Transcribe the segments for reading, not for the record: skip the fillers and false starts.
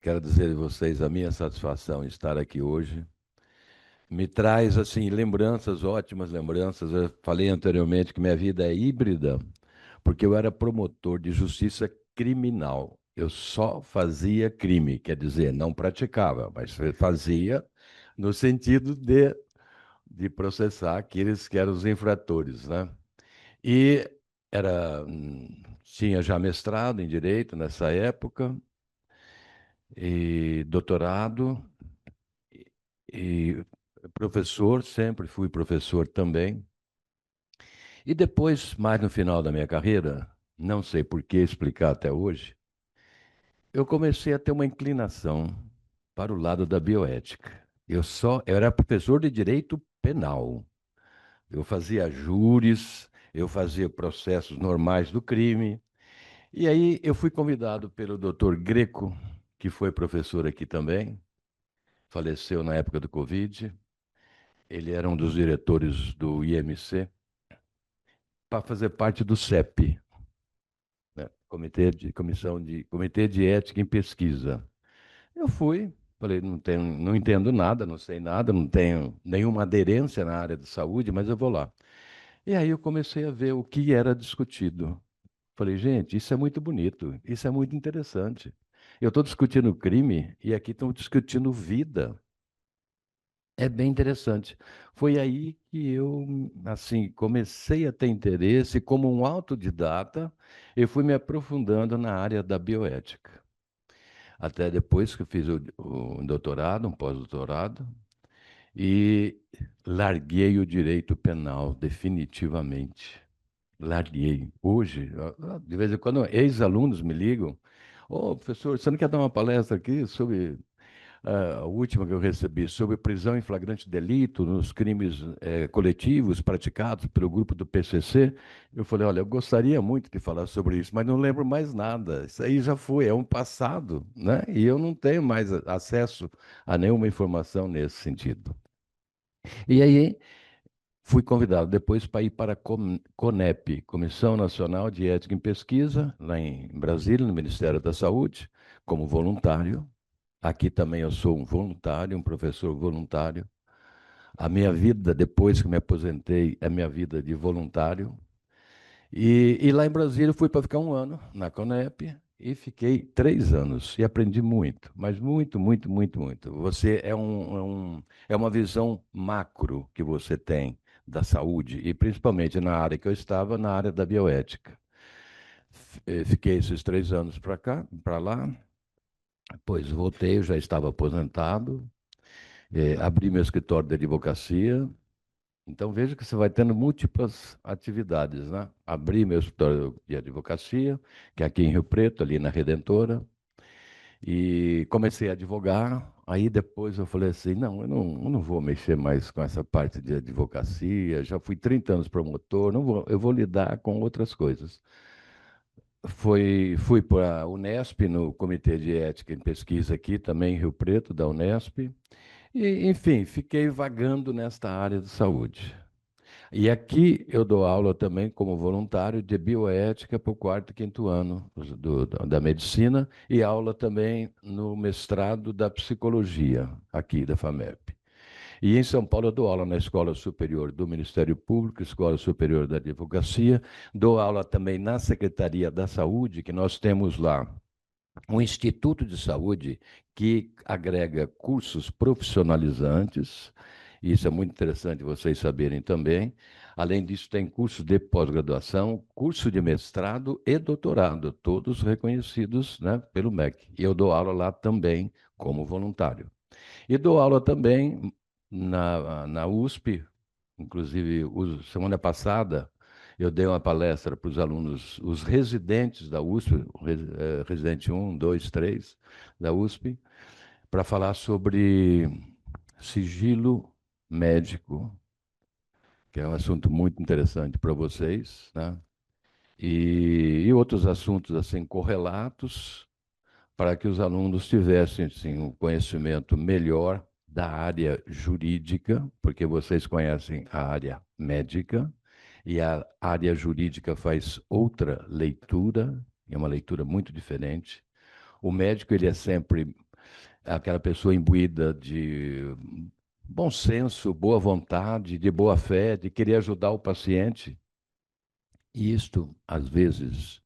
Quero dizer a vocês a minha satisfação em estar aqui hoje. Me traz, assim, lembranças, ótimas lembranças. Eu falei anteriormente que minha vida é híbrida, porque eu era promotor de justiça criminal. Eu só fazia crime, quer dizer, não praticava, mas fazia no sentido de processar aqueles que eram os infratores, né? E era, tinha já mestrado em Direito nessa época, e doutorado, e professor, sempre fui professor também. E depois, mais no final da minha carreira, não sei por que explicar até hoje, eu comecei a ter uma inclinação para o lado da bioética. Eu era professor de direito penal. Eu fazia júris, eu fazia processos normais do crime. E aí eu fui convidado pelo doutor Greco, que foi professor aqui também, faleceu na época do Covid. Ele era um dos diretores do IMC, para fazer parte do CEP, né? Comitê de Ética em Pesquisa. Eu fui, falei, não entendo nada, não sei nada, não tenho nenhuma aderência na área de saúde, mas eu vou lá. E aí eu comecei a ver o que era discutido. Falei, gente, isso é muito bonito, isso é muito interessante. Eu estou discutindo crime e aqui estão discutindo vida. É bem interessante. Foi aí que eu, assim, comecei a ter interesse como um autodidata e fui me aprofundando na área da bioética. Até depois que eu fiz o doutorado, um pós-doutorado, e larguei o direito penal definitivamente. Larguei. Hoje, de vez em quando, ex-alunos me ligam: Ô, professor, você não quer dar uma palestra aqui sobre a última que eu recebi, sobre prisão em flagrante delito nos crimes coletivos praticados pelo grupo do PCC? Eu falei, olha, eu gostaria muito de falar sobre isso, mas não lembro mais nada. Isso aí já foi, é um passado, né? E eu não tenho mais acesso a nenhuma informação nesse sentido. E aí fui convidado depois para ir para a CONEP, Comissão Nacional de Ética em Pesquisa, lá em Brasília, no Ministério da Saúde, como voluntário. Aqui também eu sou um voluntário, um professor voluntário. A minha vida, depois que me aposentei, é minha vida de voluntário. E lá em Brasília eu fui para ficar um ano na CONEP e fiquei 3 anos e aprendi muito, mas muito, muito, muito, muito. Você é uma visão macro que você tem da saúde e principalmente na área que eu estava, na área da bioética. Fiquei esses 3 anos para cá, para lá, depois voltei, eu já estava aposentado, abri meu escritório de advocacia. Então veja que você vai tendo múltiplas atividades, né? Abri meu escritório de advocacia, que é aqui em Rio Preto, ali na Redentora, e comecei a advogar. Aí depois eu falei assim, não, eu não vou mexer mais com essa parte de advocacia, já fui 30 anos promotor, não vou, eu vou lidar com outras coisas. Fui para a Unesp, no Comitê de Ética em Pesquisa aqui, também em Rio Preto, da Unesp, e, enfim, fiquei vagando nesta área de saúde. E aqui eu dou aula também como voluntário de bioética para o quarto e quinto ano da medicina e aula também no mestrado da psicologia aqui da FAMEP. E em São Paulo eu dou aula na Escola Superior do Ministério Público, Escola Superior da Advocacia, dou aula também na Secretaria da Saúde, que nós temos lá um instituto de saúde que agrega cursos profissionalizantes. Isso é muito interessante vocês saberem também. Além disso, tem curso de pós-graduação, curso de mestrado e doutorado, todos reconhecidos, né, pelo MEC. E eu dou aula lá também como voluntário. E dou aula também na USP, inclusive semana passada eu dei uma palestra para os alunos, os residentes da USP, residente 1, 2, 3 da USP, para falar sobre sigilo médico, que é um assunto muito interessante para vocês, né? E outros assuntos assim correlatos para que os alunos tivessem assim, um conhecimento melhor da área jurídica, porque vocês conhecem a área médica, e a área jurídica faz outra leitura, é uma leitura muito diferente. O médico ele é sempre aquela pessoa imbuída de bom senso, boa vontade, de boa fé, de querer ajudar o paciente. E isto, às vezes,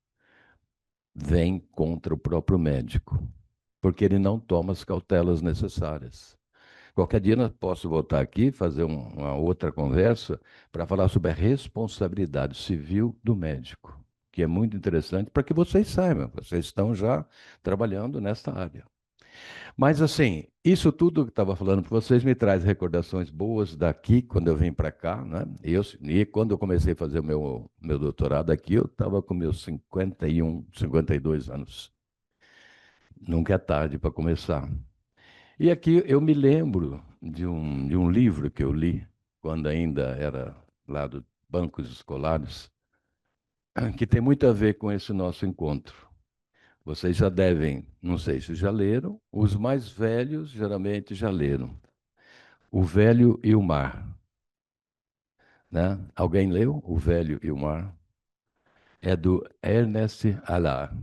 vem contra o próprio médico, porque ele não toma as cautelas necessárias. Qualquer dia nós posso voltar aqui, fazer uma outra conversa para falar sobre a responsabilidade civil do médico, que é muito interessante para que vocês saibam, vocês estão já trabalhando nesta área. Mas assim, isso tudo que estava falando para vocês me traz recordações boas daqui, quando eu vim para cá, né? E quando eu comecei a fazer o meu doutorado aqui, eu estava com meus 51, 52 anos. Nunca é tarde para começar. E aqui eu me lembro de um livro que eu li, quando ainda era lá dos bancos escolares, que tem muito a ver com esse nosso encontro. Vocês já devem, não sei se já leram, os mais velhos geralmente já leram. O Velho e o Mar, né? Alguém leu O Velho e o Mar? É do Ernest Allard.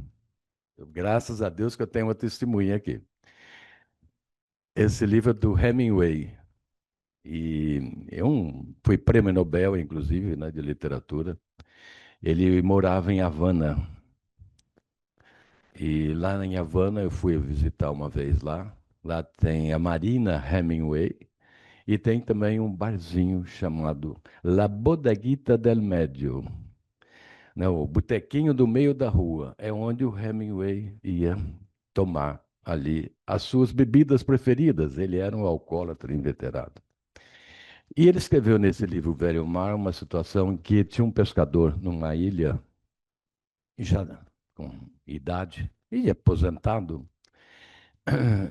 Graças a Deus que eu tenho uma testemunha aqui. Esse livro é do Hemingway. E foi prêmio Nobel, inclusive, né, de literatura. Ele morava em Havana. E lá em Havana eu fui visitar uma vez lá. Lá tem a Marina Hemingway e tem também um barzinho chamado La Bodeguita del Medio, né, o botequinho do meio da rua. É onde o Hemingway ia tomar ali as suas bebidas preferidas. Ele era um alcoólatra inveterado. E ele escreveu nesse livro, O Velho Mar, uma situação em que tinha um pescador numa ilha, já com idade, e aposentado,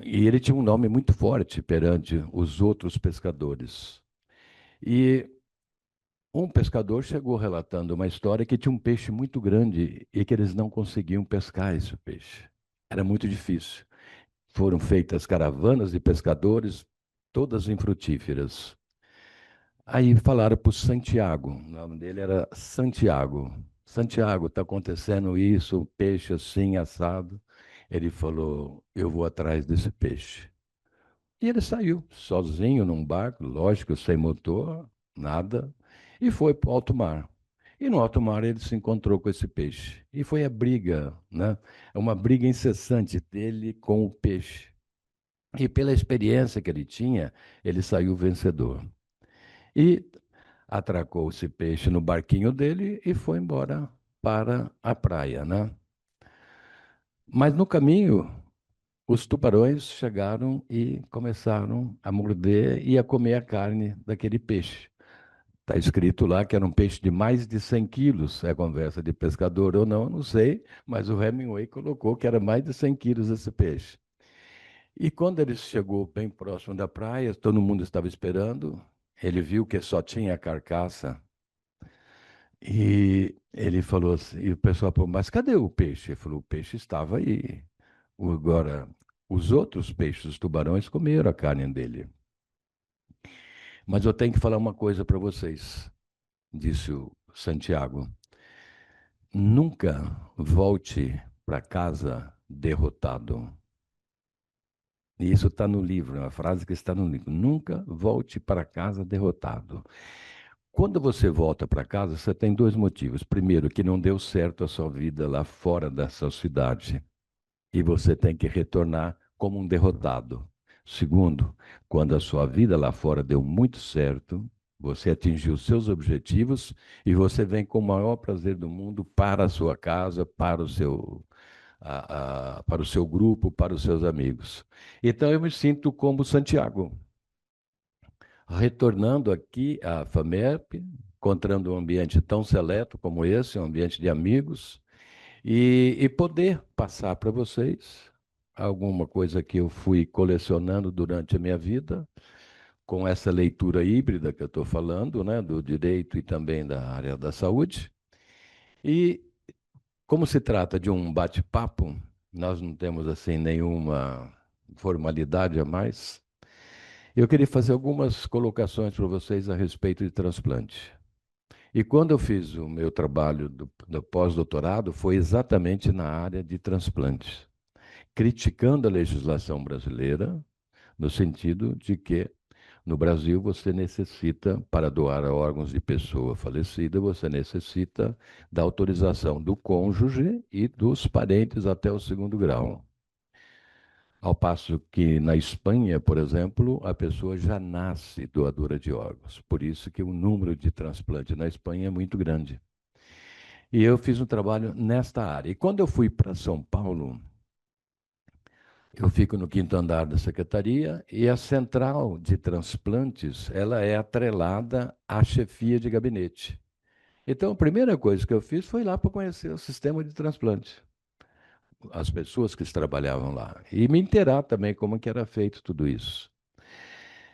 e ele tinha um nome muito forte perante os outros pescadores. E um pescador chegou relatando uma história que tinha um peixe muito grande e que eles não conseguiam pescar esse peixe. Era muito difícil. Foram feitas caravanas de pescadores, todas infrutíferas. Aí falaram para o Santiago, o nome dele era Santiago. Santiago, está acontecendo isso, um peixe assim, assado. Ele falou: eu vou atrás desse peixe. E ele saiu sozinho num barco, lógico, sem motor, nada, e foi para o alto mar. E no alto mar ele se encontrou com esse peixe. E foi a briga, né? É uma briga incessante dele com o peixe. E pela experiência que ele tinha, ele saiu vencedor. E atracou esse peixe no barquinho dele e foi embora para a praia, né? Mas no caminho, os tubarões chegaram e começaram a morder e a comer a carne daquele peixe. Está escrito lá que era um peixe de mais de 100 quilos. É conversa de pescador ou não, não sei, mas o Hemingway colocou que era mais de 100 quilos esse peixe. E quando ele chegou bem próximo da praia, todo mundo estava esperando, ele viu que só tinha a carcaça. E ele falou assim, e o pessoal falou, mas cadê o peixe? Ele falou, o peixe estava aí. Agora, os outros peixes, os tubarões, comeram a carne dele. Mas eu tenho que falar uma coisa para vocês, disse o Santiago. Nunca volte para casa derrotado. E isso está no livro, é uma frase que está no livro. Nunca volte para casa derrotado. Quando você volta para casa, você tem dois motivos. Primeiro, que não deu certo a sua vida lá fora dessa cidade. E você tem que retornar como um derrotado. Segundo, quando a sua vida lá fora deu muito certo, você atingiu seus objetivos e você vem com o maior prazer do mundo para a sua casa, para o seu grupo, para os seus amigos. Então eu me sinto como Santiago, retornando aqui à FAMERP, encontrando um ambiente tão seleto como esse, um ambiente de amigos, e poder passar para vocês alguma coisa que eu fui colecionando durante a minha vida, com essa leitura híbrida que eu estou falando, né, do direito e também da área da saúde. E como se trata de um bate-papo, nós não temos assim nenhuma formalidade a mais. Eu queria fazer algumas colocações para vocês a respeito de transplante. E quando eu fiz o meu trabalho do pós-doutorado, foi exatamente na área de transplantes, criticando a legislação brasileira, no sentido de que no Brasil você necessita, para doar órgãos de pessoa falecida, você necessita da autorização do cônjuge e dos parentes até o segundo grau. Ao passo que na Espanha, por exemplo, a pessoa já nasce doadora de órgãos. Por isso que o número de transplantes na Espanha é muito grande. E eu fiz um trabalho nesta área. E quando eu fui para São Paulo, eu fico no quinto andar da secretaria e a central de transplantes, ela é atrelada à chefia de gabinete. Então, a primeira coisa que eu fiz foi lá para conhecer o sistema de transplante, as pessoas que trabalhavam lá, e me inteirar também como que era feito tudo isso.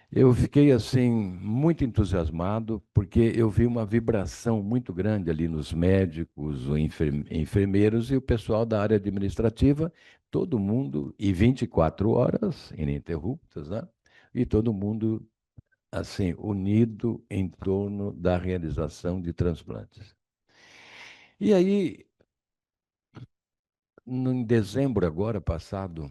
Eu fiquei assim muito entusiasmado porque eu vi uma vibração muito grande ali nos médicos, os enfermeiros e o pessoal da área administrativa, todo mundo e 24 horas ininterruptas, né? E todo mundo assim unido em torno da realização de transplantes. E aí, em dezembro agora passado,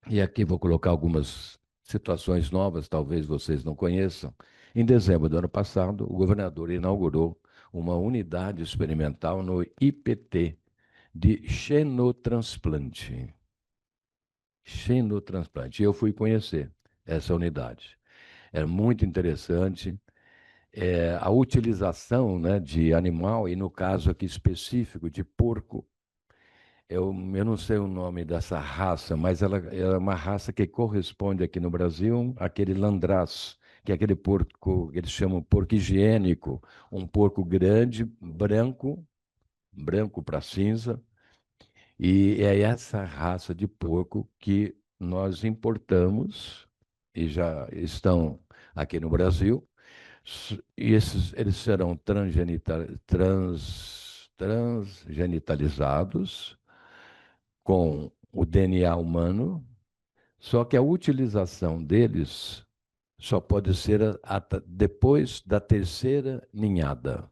e aqui vou colocar algumas situações novas, talvez vocês não conheçam. Em dezembro do ano passado, o governador inaugurou uma unidade experimental no IPT de xenotransplante. Xenotransplante. E eu fui conhecer essa unidade. É muito interessante. A utilização, né, de animal, e no caso aqui específico de porco, eu não sei o nome dessa raça, mas ela é uma raça que corresponde aqui no Brasil àquele landraço, que é aquele porco que eles chamam porco higiênico, um porco grande, branco, branco para cinza, e é essa raça de porco que nós importamos e já estão aqui no Brasil. E eles serão transgenitalizados com o DNA humano, só que a utilização deles só pode ser depois da terceira ninhada,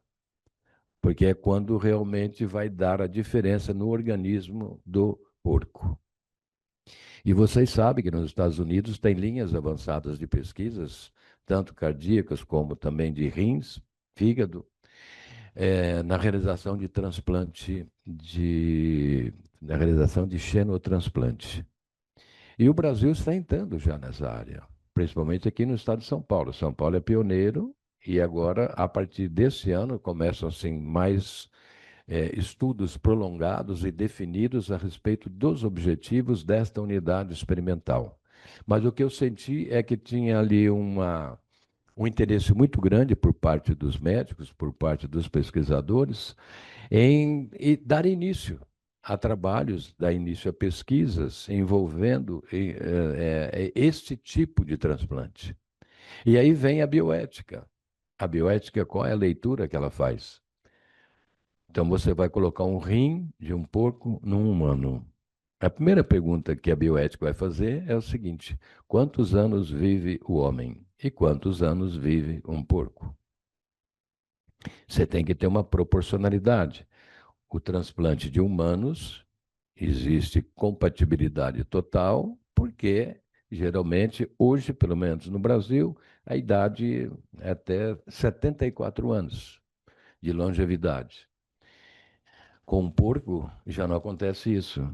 porque é quando realmente vai dar a diferença no organismo do porco. E vocês sabem que nos Estados Unidos tem linhas avançadas de pesquisas, tanto cardíacas como também de rins, fígado, na realização de transplante na realização de xenotransplante. E o Brasil está entrando já nessa área, principalmente aqui no estado de São Paulo. São Paulo é pioneiro e agora, a partir desse ano, começam assim mais estudos prolongados e definidos a respeito dos objetivos desta unidade experimental. Mas o que eu senti é que tinha ali um interesse muito grande por parte dos médicos, por parte dos pesquisadores, em dar início a trabalhos, dar início a pesquisas envolvendo este tipo de transplante. E aí vem a bioética. A bioética, qual é a leitura que ela faz? Então, você vai colocar um rim de um porco num humano. A primeira pergunta que a bioética vai fazer é o seguinte: quantos anos vive o homem e quantos anos vive um porco? Você tem que ter uma proporcionalidade. O transplante de humanos existe compatibilidade total, porque geralmente, hoje, pelo menos no Brasil, a idade é até 74 anos de longevidade. Com um porco já não acontece isso.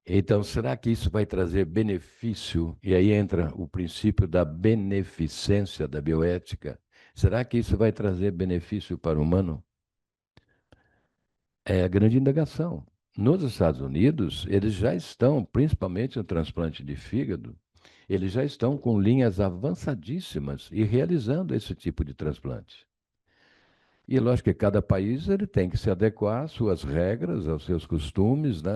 Então, será que isso vai trazer benefício? E aí entra o princípio da beneficência da bioética. Será que isso vai trazer benefício para o humano? É a grande indagação. Nos Estados Unidos, eles já estão, principalmente no transplante de fígado, eles já estão com linhas avançadíssimas e realizando esse tipo de transplante. E lógico que cada país ele tem que se adequar às suas regras, aos seus costumes, né?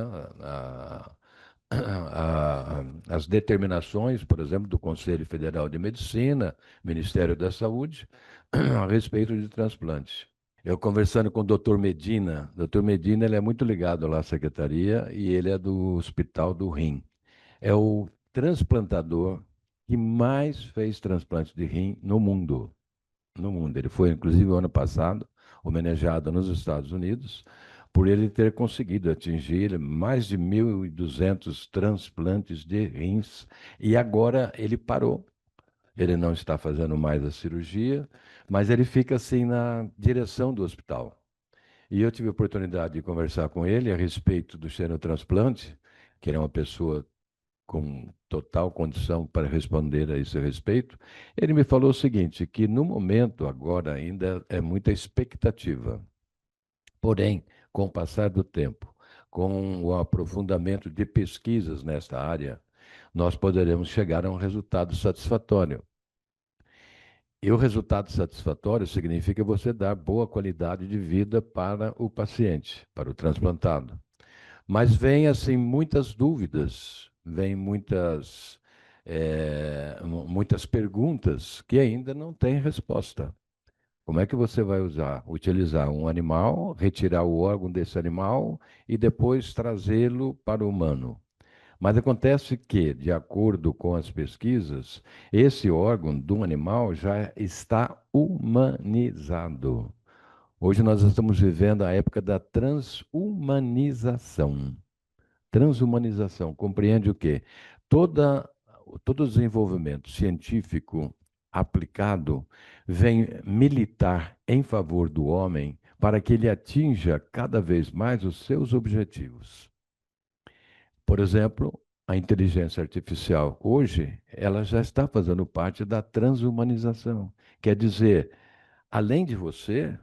As determinações, por exemplo, do Conselho Federal de Medicina, Ministério da Saúde, a respeito de transplante. Eu conversando com o doutor Medina ele é muito ligado lá à secretaria e ele é do Hospital do Rim. É o transplantador que mais fez transplante de rim no mundo. No mundo. Ele foi, inclusive, o ano passado, homenageado nos Estados Unidos, por ele ter conseguido atingir mais de 1.200 transplantes de rins e agora ele parou. Ele não está fazendo mais a cirurgia, mas ele fica assim na direção do hospital. E eu tive a oportunidade de conversar com ele a respeito do xenotransplante, que ele é uma pessoa com total condição para responder a esse respeito. Ele me falou o seguinte, que no momento agora ainda é muita expectativa. Porém, com o passar do tempo, com o aprofundamento de pesquisas nesta área, nós poderemos chegar a um resultado satisfatório. E o resultado satisfatório significa você dar boa qualidade de vida para o paciente, para o transplantado. Mas vem assim muitas dúvidas, vem muitas perguntas que ainda não têm resposta. Como é que você vai utilizar um animal, retirar o órgão desse animal e depois trazê-lo para o humano? Mas acontece que, de acordo com as pesquisas, esse órgão do animal já está humanizado. Hoje nós estamos vivendo a época da transhumanização. Transhumanização compreende o quê? Toda, todo o desenvolvimento científico aplicado vem militar em favor do homem para que ele atinja cada vez mais os seus objetivos. Por exemplo, a inteligência artificial, hoje, ela já está fazendo parte da transhumanização. Quer dizer, além de você,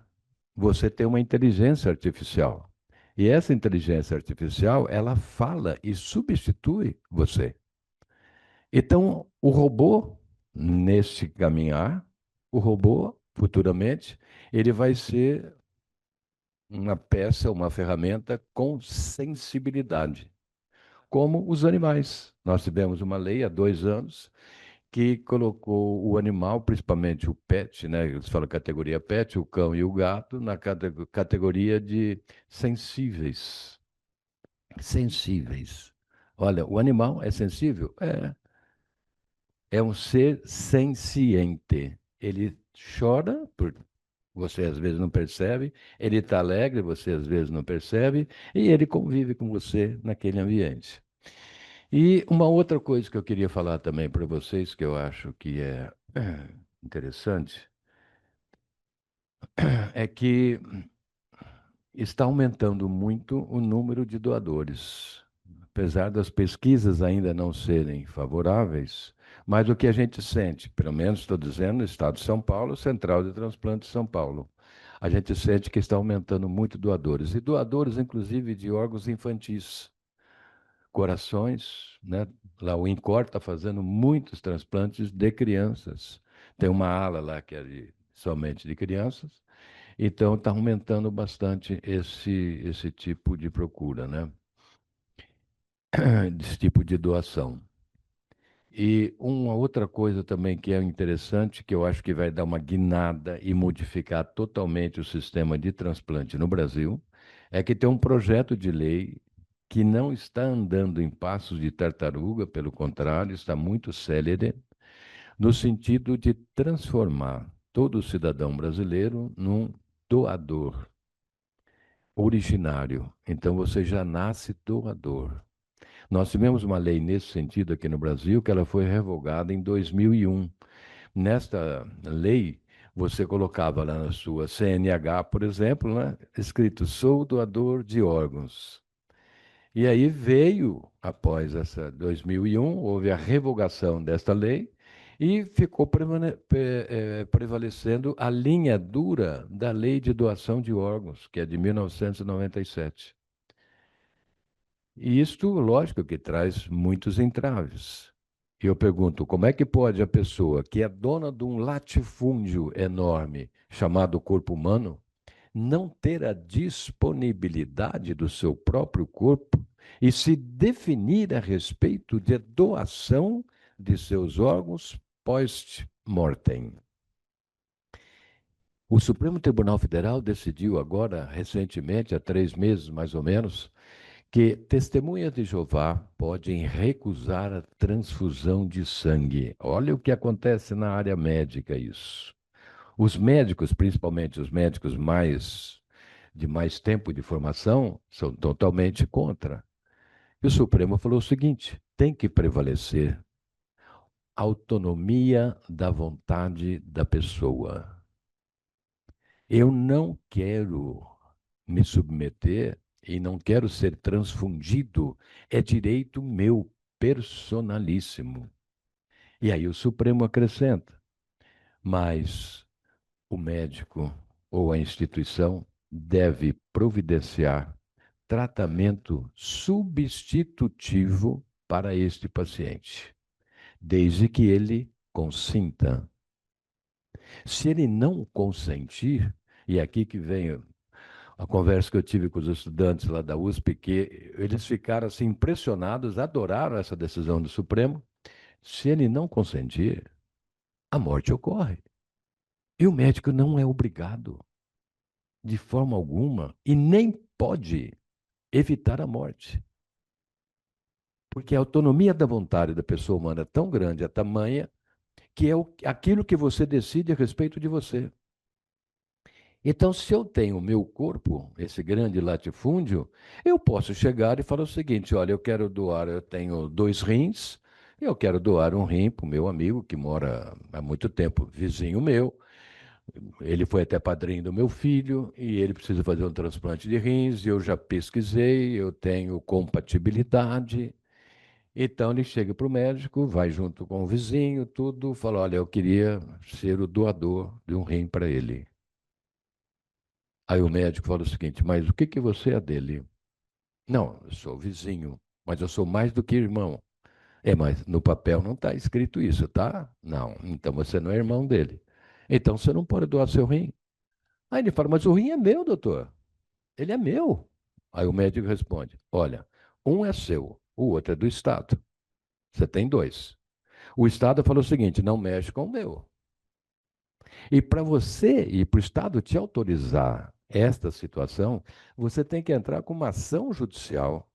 você tem uma inteligência artificial. E essa inteligência artificial, ela fala e substitui você. Então, o robô, nesse caminhar, o robô, futuramente, ele vai ser uma peça, uma ferramenta com sensibilidade, como os animais. Nós tivemos uma lei há 2 anos que colocou o animal, principalmente o pet, né? Eles falam categoria pet, o cão e o gato, na categoria de sensíveis. Sensíveis. Olha, o animal é sensível? É um ser senciente. Ele chora, você às vezes não percebe, ele está alegre, você às vezes não percebe, e ele convive com você naquele ambiente. E uma outra coisa que eu queria falar também para vocês, que eu acho que é interessante, é que está aumentando muito o número de doadores. Apesar das pesquisas ainda não serem favoráveis, mas o que a gente sente, pelo menos estou dizendo, no estado de São Paulo, Central de Transplante de São Paulo, a gente sente que está aumentando muito doadores, e doadores, inclusive, de órgãos infantis. Corações, né? Lá o INCOR está fazendo muitos transplantes de crianças. Tem uma ala lá que é somente de crianças, então está aumentando bastante esse tipo de procura, né? Esse tipo de doação. E uma outra coisa também que é interessante, que eu acho que vai dar uma guinada e modificar totalmente o sistema de transplante no Brasil, é que tem um projeto de lei que não está andando em passos de tartaruga, pelo contrário, está muito célere, no sentido de transformar todo cidadão brasileiro num doador originário. Então você já nasce doador. Nós tivemos uma lei nesse sentido aqui no Brasil, que ela foi revogada em 2001. Nesta lei, você colocava lá na sua CNH, por exemplo, né, escrito: sou doador de órgãos. E aí veio, após essa 2001, houve a revogação desta lei e ficou prevalecendo a linha dura da Lei de Doação de Órgãos, que é de 1997. E isto, lógico, que traz muitos entraves. E eu pergunto, como é que pode a pessoa que é dona de um latifúndio enorme chamado corpo humano não ter a disponibilidade do seu próprio corpo e se definir a respeito de doação de seus órgãos post-mortem? O Supremo Tribunal Federal decidiu agora, recentemente, há 3 meses mais ou menos, que testemunhas de Jeová podem recusar a transfusão de sangue. Olha o que acontece na área médica isso. Os médicos, principalmente os médicos mais de mais tempo de formação são totalmente contra. E o Supremo falou o seguinte: tem que prevalecer a autonomia da vontade da pessoa. Eu não quero me submeter e não quero ser transfundido, é direito meu, personalíssimo. E aí o Supremo acrescenta, mas o médico ou a instituição deve providenciar tratamento substitutivo para este paciente, desde que ele consinta. Se ele não consentir, e é aqui que vem a conversa que eu tive com os estudantes lá da USP, que eles ficaram assim impressionados, adoraram essa decisão do Supremo. Se ele não consentir, a morte ocorre. E o médico não é obrigado, de forma alguma, e nem pode evitar a morte. Porque a autonomia da vontade da pessoa humana é tão grande, é tamanha, que é aquilo que você decide a respeito de você. Então, se eu tenho o meu corpo, esse grande latifúndio, eu posso chegar e falar o seguinte: olha, eu quero doar, eu tenho 2 rins, eu quero doar um rim para o meu amigo que mora há muito tempo, vizinho meu. Ele foi até padrinho do meu filho e ele precisa fazer um transplante de rins. E eu já pesquisei, eu tenho compatibilidade. Então ele chega para o médico, vai junto com o vizinho, tudo, fala: olha, eu queria ser o doador de um rim para ele. Aí o médico fala o seguinte: mas o que que você é dele? Não, eu sou vizinho, mas eu sou mais do que irmão. É, mas no papel não está escrito isso, tá? Não, então você não é irmão dele. Então você não pode doar seu rim. Aí ele fala: mas o rim é meu, doutor. Ele é meu. Aí o médico responde: olha, um é seu, o outro é do Estado. Você tem dois. O Estado falou o seguinte: não mexe com o meu. E para você e para o Estado te autorizar esta situação, você tem que entrar com uma ação judicial,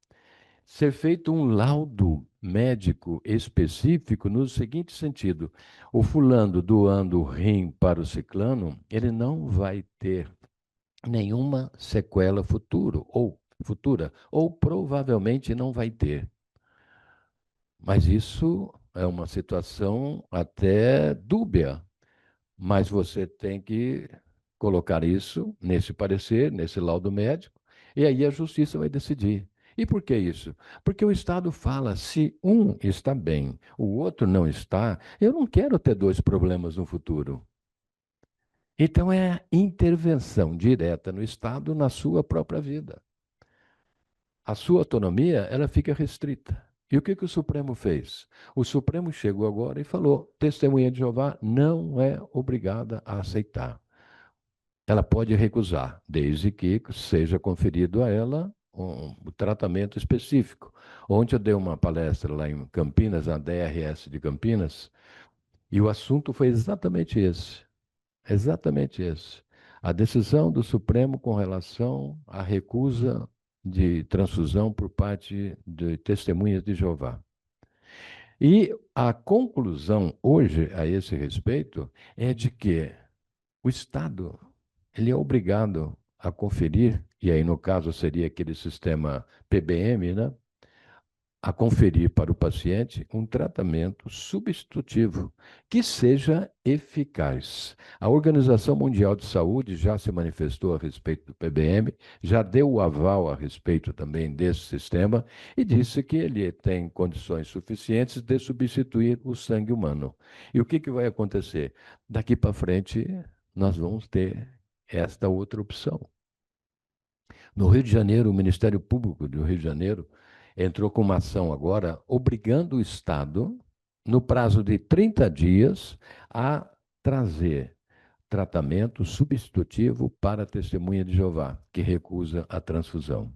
ser feito um laudo médico específico no seguinte sentido: o fulano doando o rim para o ciclano, ele não vai ter nenhuma sequela futura, ou provavelmente não vai ter. Mas isso é uma situação até dúbia. Mas você tem que colocar isso nesse parecer, nesse laudo médico, e aí a justiça vai decidir. E por que isso? Porque o Estado fala: se um está bem, o outro não está, eu não quero ter dois problemas no futuro. Então é a intervenção direta no Estado na sua própria vida. A sua autonomia, ela fica restrita. E o que que o Supremo fez? O Supremo chegou agora e falou: testemunha de Jeová não é obrigada a aceitar. Ela pode recusar, desde que seja conferido a ela um tratamento específico. Ontem eu dei uma palestra lá em Campinas, na DRS de Campinas, e o assunto foi exatamente esse. Exatamente esse. A decisão do Supremo com relação à recusa de transfusão por parte de testemunhas de Jeová. E a conclusão hoje a esse respeito é de que o Estado ele é obrigado a conferir, e aí no caso seria aquele sistema PBM, né? A conferir para o paciente um tratamento substitutivo que seja eficaz. A Organização Mundial de Saúde já se manifestou a respeito do PBM, já deu o aval a respeito também desse sistema e disse que ele tem condições suficientes de substituir o sangue humano. E o que que vai acontecer? Daqui para frente, nós vamos ter esta outra opção. No Rio de Janeiro, o Ministério Público do Rio de Janeiro entrou com uma ação agora obrigando o Estado, no prazo de 30 dias, a trazer tratamento substitutivo para a testemunha de Jeová, que recusa a transfusão.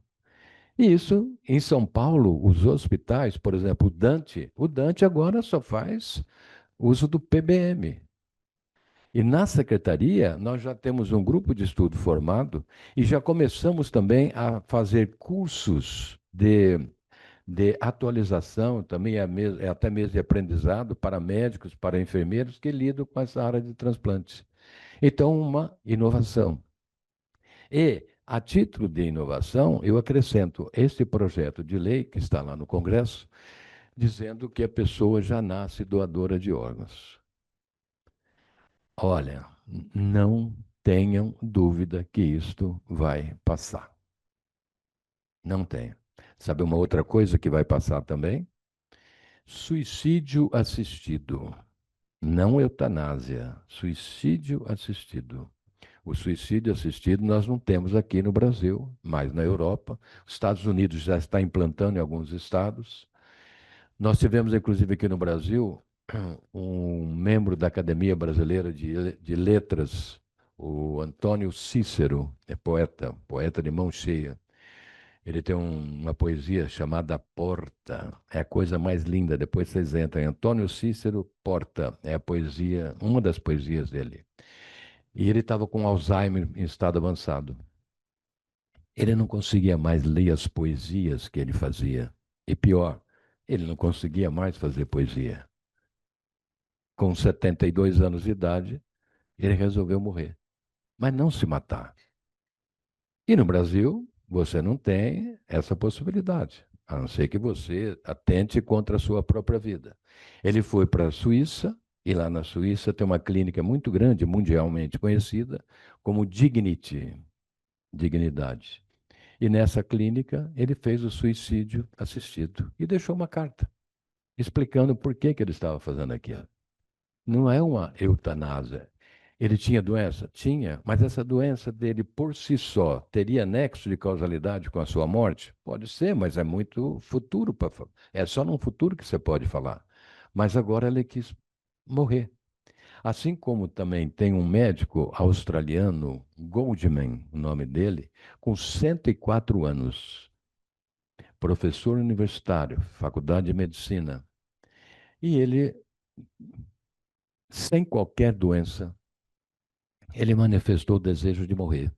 E isso, em São Paulo, os hospitais, por exemplo, o Dante agora só faz uso do PBM. E na secretaria, nós já temos um grupo de estudo formado e já começamos também a fazer cursos de atualização, também é até mesmo de aprendizado para médicos, para enfermeiros que lidam com essa área de transplantes. Então, uma inovação. E A título de inovação, eu acrescento este projeto de lei que está lá no Congresso, dizendo que a pessoa já nasce doadora de órgãos. Olha, não tenham dúvida que isto vai passar. Não tenha. Sabe uma outra coisa que vai passar também? Suicídio assistido. Não eutanásia, suicídio assistido. O suicídio assistido nós não temos aqui no Brasil, mas na Europa. Os Estados Unidos já está implantando em alguns estados. Nós tivemos, inclusive, aqui no Brasil, um membro da Academia Brasileira de Letras, o Antônio Cícero, é poeta, poeta de mão cheia. Ele tem uma poesia chamada Porta. É a coisa mais linda. Depois vocês entram em Antônio Cícero Porta. É a poesia, uma das poesias dele. E ele estava com Alzheimer em estado avançado. Ele não conseguia mais ler as poesias que ele fazia. E pior, ele não conseguia mais fazer poesia. Com 72 anos de idade, ele resolveu morrer. Mas não se matar. E no Brasil, você não tem essa possibilidade, a não ser que você atente contra a sua própria vida. Ele foi para a Suíça, e lá na Suíça tem uma clínica muito grande, mundialmente conhecida, como Dignity, Dignidade. E nessa clínica, ele fez o suicídio assistido e deixou uma carta explicando por que que ele estava fazendo aquilo. Não é uma eutanásia. Ele tinha doença? Tinha, mas essa doença dele por si só teria nexo de causalidade com a sua morte? Pode ser, mas é muito futuro para falar. É só num futuro que você pode falar. Mas agora ele quis morrer. Assim como também tem um médico australiano, Goldman, o nome dele, com 104 anos, professor universitário, faculdade de medicina. E ele, sem qualquer doença, ele manifestou o desejo de morrer.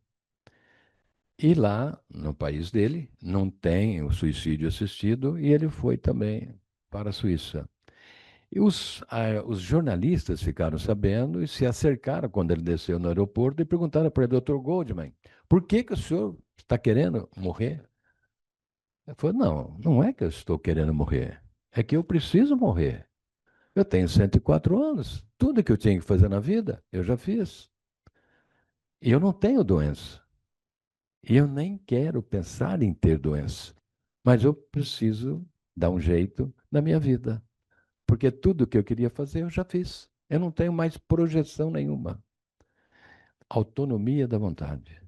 E lá, no país dele, não tem o suicídio assistido e ele foi também para a Suíça. E os jornalistas ficaram sabendo e se acercaram quando ele desceu no aeroporto e perguntaram para o Dr. Goldman, por que que o senhor está querendo morrer? Ele falou, não, não é que eu estou querendo morrer, é que eu preciso morrer. Eu tenho 104 anos, tudo que eu tinha que fazer na vida, eu já fiz. E eu não tenho doença. E eu nem quero pensar em ter doença. Mas eu preciso dar um jeito na minha vida. Porque tudo que eu queria fazer eu já fiz. Eu não tenho mais projeção nenhuma. Autonomia da vontade.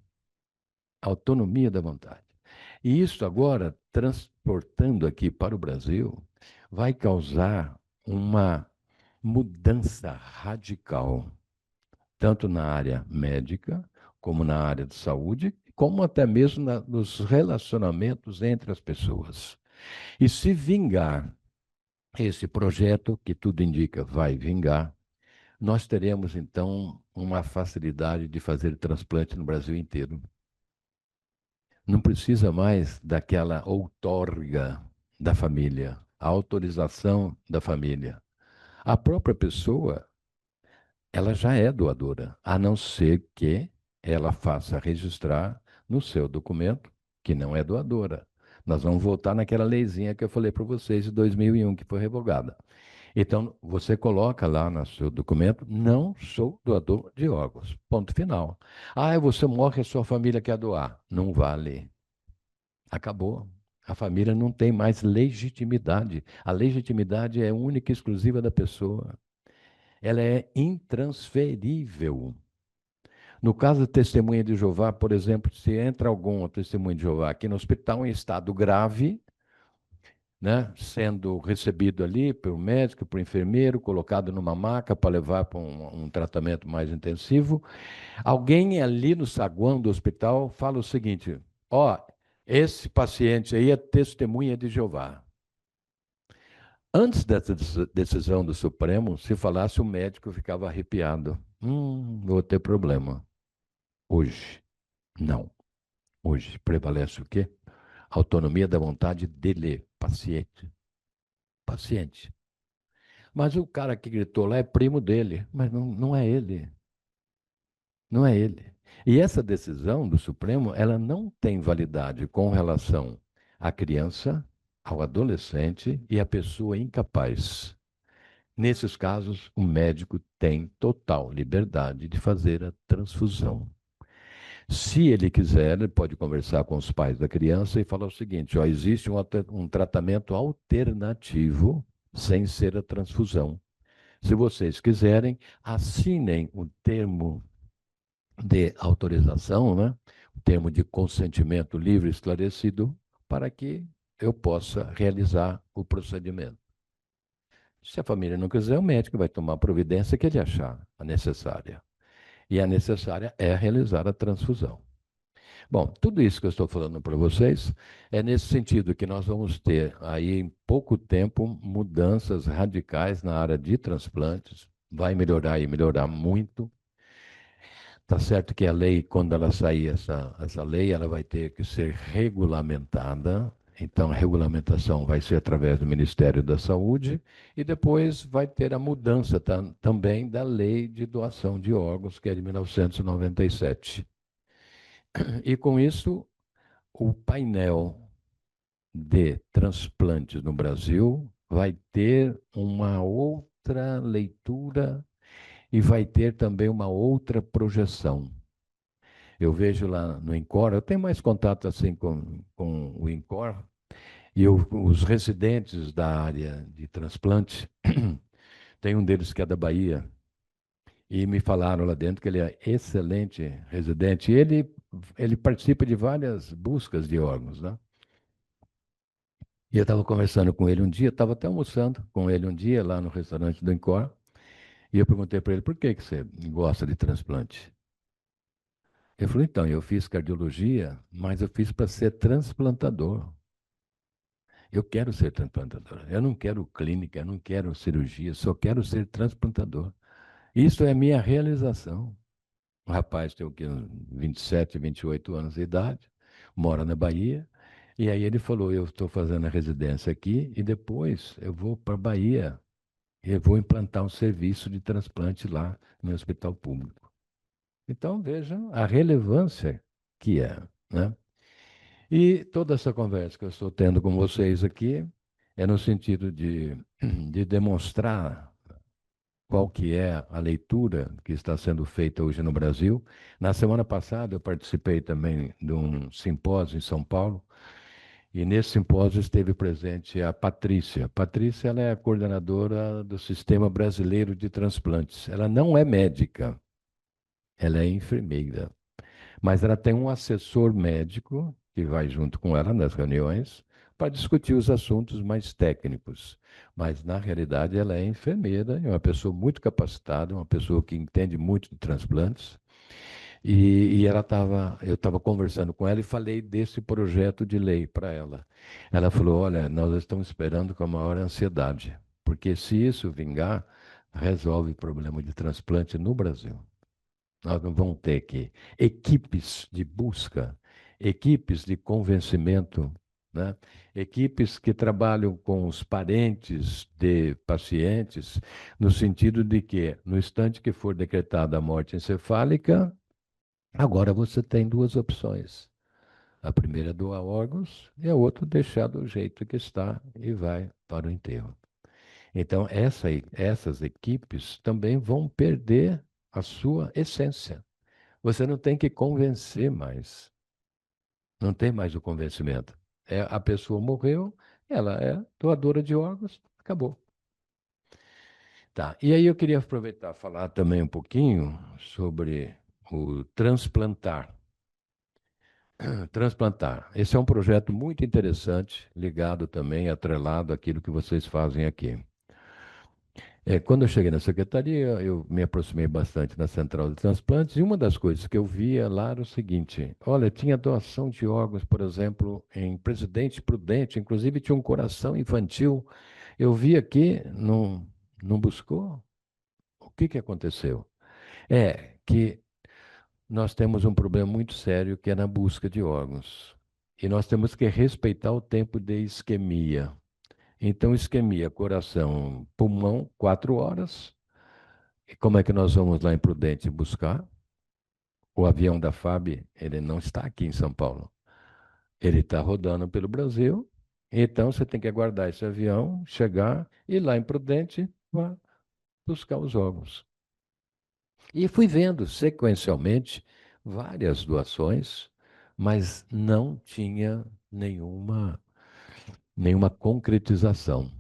Autonomia da vontade. E isso agora, transportando aqui para o Brasil, vai causar uma mudança radical, tanto na área médica, como na área de saúde, como até mesmo nos relacionamentos entre as pessoas. E se vingar esse projeto, que tudo indica vai vingar, nós teremos então uma facilidade de fazer transplante no Brasil inteiro. Não precisa mais daquela outorga da família, a autorização da família. A própria pessoa, ela já é doadora, a não ser que ela faça registrar no seu documento que não é doadora. Nós vamos voltar naquela leizinha que eu falei para vocês de 2001, que foi revogada. Então, você coloca lá no seu documento, não sou doador de órgãos. Ponto final. Ah, você morre, a sua família quer doar. Não vale. Acabou. A família não tem mais legitimidade. A legitimidade é única e exclusiva da pessoa. Ela é intransferível. No caso da testemunha de Jeová, por exemplo, se entra algum testemunha de Jeová aqui no hospital em estado grave, né, sendo recebido ali pelo médico, pelo enfermeiro, colocado numa maca para levar para um tratamento mais intensivo, alguém ali no saguão do hospital fala o seguinte: ó, esse paciente aí é testemunha de Jeová. Antes dessa decisão do Supremo, se falasse, o médico ficava arrepiado. Vou ter problema. Hoje, não. Hoje prevalece o quê? Autonomia da vontade dele, paciente. Paciente. Mas o cara que gritou lá é primo dele. Mas não, não é ele. Não é ele. E essa decisão do Supremo, ela não tem validade com relação à criança, ao adolescente e à pessoa incapaz. Nesses casos, o médico tem total liberdade de fazer a transfusão. Se ele quiser, ele pode conversar com os pais da criança e falar o seguinte: ó, existe um tratamento alternativo sem ser a transfusão. Se vocês quiserem, assinem o termo de autorização, né? O termo de consentimento livre e esclarecido, para que eu possa realizar o procedimento. Se a família não quiser, o médico vai tomar a providência que ele achar a necessária. E a necessária é realizar a transfusão. Bom, tudo isso que eu estou falando para vocês é nesse sentido que nós vamos ter aí em pouco tempo mudanças radicais na área de transplantes. Vai melhorar e melhorar muito. Tá certo que a lei, quando ela sair, essa lei, ela vai ter que ser regulamentada. Então, a regulamentação vai ser através do Ministério da Saúde e depois vai ter a mudança também da lei de doação de órgãos, que é de 1997. E com isso, o painel de transplantes no Brasil vai ter uma outra leitura e vai ter também uma outra projeção. Eu vejo lá no INCOR, eu tenho mais contato assim com o INCOR, e os residentes da área de transplante, tem um deles que é da Bahia, e me falaram lá dentro que ele é excelente residente, e ele participa de várias buscas de órgãos, né? E eu estava conversando com ele um dia, estava até almoçando com ele um dia lá no restaurante do INCOR, e eu perguntei para ele, por que que você gosta de transplante? Ele falou, então, eu fiz cardiologia, mas eu fiz para ser transplantador. Eu quero ser transplantador. Eu não quero clínica, eu não quero cirurgia, só quero ser transplantador. Isso é a minha realização. O rapaz tem o quê? 27, 28 anos de idade, mora na Bahia, e aí ele falou: eu estou fazendo a residência aqui e depois eu vou para a Bahia e eu vou implantar um serviço de transplante lá no hospital público. Então vejam a relevância que é, né? E toda essa conversa que eu estou tendo com vocês aqui é no sentido de demonstrar qual que é a leitura que está sendo feita hoje no Brasil. Na semana passada eu participei também de um simpósio em São Paulo, e nesse simpósio esteve presente a Patrícia. Patrícia, ela é a coordenadora do Sistema Brasileiro de Transplantes. Ela não é médica, ela é enfermeira. Mas ela tem um assessor médico que vai junto com ela nas reuniões para discutir os assuntos mais técnicos. Mas, na realidade, ela é enfermeira, é uma pessoa muito capacitada, uma pessoa que entende muito de transplantes. E eu estava conversando com ela e falei desse projeto de lei para ela. Ela falou: olha, nós estamos esperando com a maior ansiedade, porque se isso vingar, resolve o problema de transplante no Brasil. Nós não vamos ter que equipes de busca, equipes de convencimento, né? Equipes que trabalham com os parentes de pacientes, no sentido de que, no instante que for decretada a morte encefálica, agora você tem duas opções. A primeira é doar órgãos e a outra deixar do jeito que está e vai para o enterro. Então, essas equipes também vão perder a sua essência. Você não tem que convencer mais. Não tem mais o convencimento. A pessoa morreu, ela é doadora de órgãos, acabou. Tá. E aí eu queria aproveitar e falar também um pouquinho sobre o transplantar. Transplantar. Esse é um projeto muito interessante, ligado também, atrelado àquilo que vocês fazem aqui. Quando eu cheguei na secretaria, eu me aproximei bastante da central de transplantes e uma das coisas que eu via lá era o seguinte: olha, tinha doação de órgãos, por exemplo, em Presidente Prudente, inclusive tinha um coração infantil. Eu vi aqui, não buscou? O que que aconteceu? É que nós temos um problema muito sério que é na busca de órgãos. E nós temos que respeitar o tempo de isquemia. Então, isquemia, coração, pulmão, 4 horas. E como é que nós vamos lá em Prudente buscar? O avião da FAB, ele não está aqui em São Paulo. Ele está rodando pelo Brasil. Então você tem que aguardar esse avião chegar e lá em Prudente vá buscar os órgãos. E fui vendo sequencialmente várias doações, mas não tinha nenhuma concretização.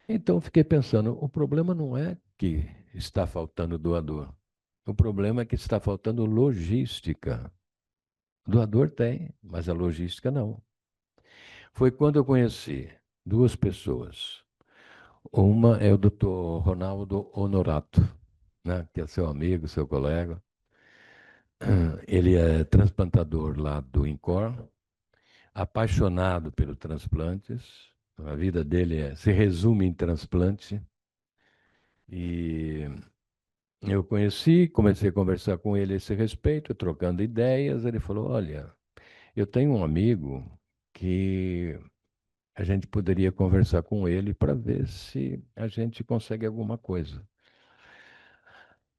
Então fiquei pensando, o problema não é que está faltando doador. O problema é que está faltando logística. Doador tem, mas a logística não. Foi quando eu conheci duas pessoas. Uma é o doutor Ronaldo Honorato, né, que é seu amigo, seu colega. Ele é transplantador lá do INCOR, apaixonado pelos transplantes. A vida dele se resume em transplante. E eu conheci, comecei a conversar com ele a esse respeito, trocando ideias. Ele falou: Olha, eu tenho um amigo que a gente poderia conversar com ele para ver se a gente consegue alguma coisa.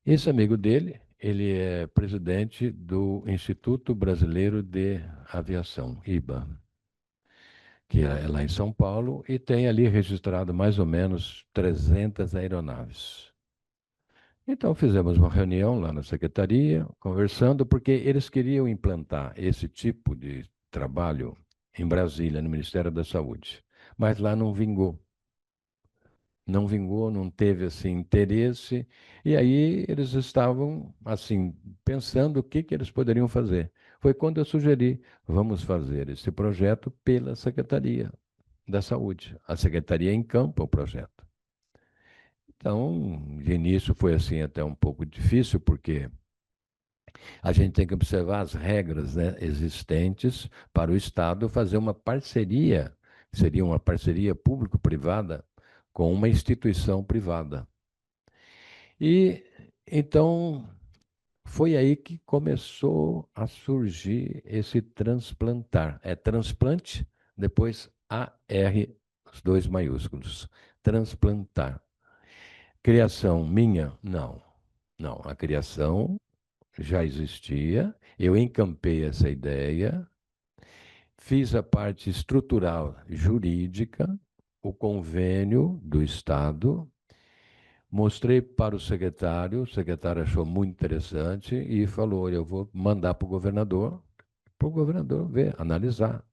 Esse amigo dele, ele é presidente do Instituto Brasileiro de Aviação, IBA, que é lá em São Paulo, e tem ali registrado mais ou menos 300 aeronaves. Então fizemos uma reunião lá na secretaria, conversando, porque eles queriam implantar esse tipo de trabalho em Brasília, no Ministério da Saúde. Mas lá não vingou. Não vingou, não teve assim interesse, e aí eles estavam assim pensando o que que eles poderiam fazer. Foi quando eu sugeri, vamos fazer esse projeto pela Secretaria da Saúde. A Secretaria encampa o projeto. Então, de início foi assim até um pouco difícil, porque a gente tem que observar as regras, né, existentes para o Estado fazer uma parceria, seria uma parceria público-privada com uma instituição privada. E então foi aí que começou a surgir esse transplantar. É transplante, depois AR, os dois maiúsculos. Transplantar. Criação minha? Não. Não, a criação já existia, eu encampei essa ideia, fiz a parte estrutural jurídica, o convênio do Estado, mostrei para o secretário achou muito interessante e falou: eu vou mandar para o governador ver, analisar.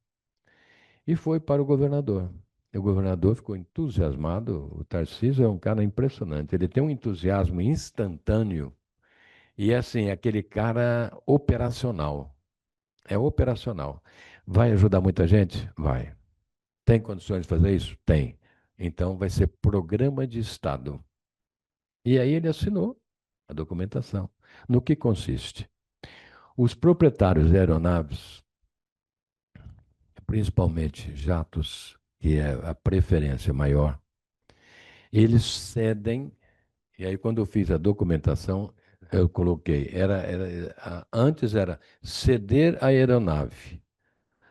E foi para o governador. O governador ficou entusiasmado. O Tarcísio é um cara impressionante. Ele tem um entusiasmo instantâneo e, assim, aquele cara operacional. É operacional. Vai ajudar muita gente? Vai. Tem condições de fazer isso? Tem. Então, vai ser programa de Estado. E aí ele assinou a documentação. No que consiste? Os proprietários de aeronaves, principalmente jatos, que é a preferência maior, eles cedem, e aí quando eu fiz a documentação, eu coloquei, antes era ceder a aeronave.